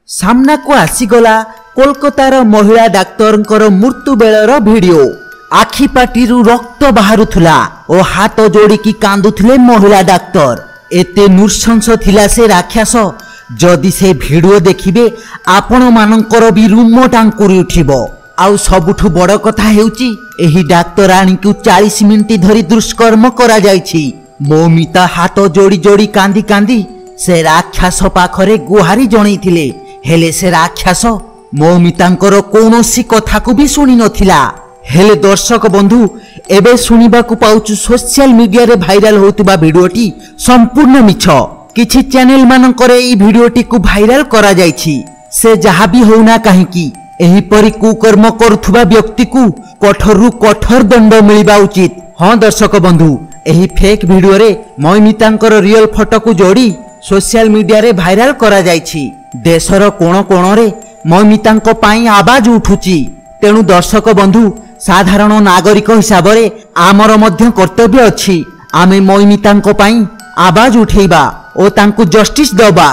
सामना को आसीगला कोलकातार महिला डाक्तरंकर मृत्यु बेलर वीडियो। आखि पाटिरु रक्त बाहरुथुला और हाथ जोड़िकी कांदुथिले महिला डाक्तर। एते नृशंस थिला से राक्षस। जदि से वीडियो देखिबे आपण मानकर भी रुम टांकुरी उठिबो। आउ सबुठु बड़ कथा हेउची एही डाक्तराणी को 40 मिनिट धरी दुष्कर्म करा जायछि। मौमिता हाथ जोड़ी जोड़ी कांदी कांदी से राक्षस पाखरे गुहारी जणैथिले, हेले से राक्षस मौमितांकर कौनसी कथा को भी शुणी नथिला। हेले दर्शक बंधु एबे सुनिबाकु पाउछु सोशल मीडिया रे भाइराल होतबा वीडियोटी संपूर्ण मिछ। किछि चैनल मानकर एई वीडियोटी को भाइराल करा जायछि। से जहा भी होना काहेकि एही परि कुकर्म करुथुबा व्यक्ति को कठोरु कठोर दंड मिलिबा उचित। हाँ दर्शक बंधु एही फेक वीडियो रे मौमितांकर रियल फोटो को जोड़ी सोशल मीडिया रे भाइराल करा जायछि। देशर कोण कोण रे मौमितांको पाई आवाज उठुची। तेणु दर्शक बंधु साधारण नागरिक हिसाब रे आमर मध्य कर्तव्य अछि। आमे मौमितांको पाई आवाज उठेबा और तांको जस्टिस दबा।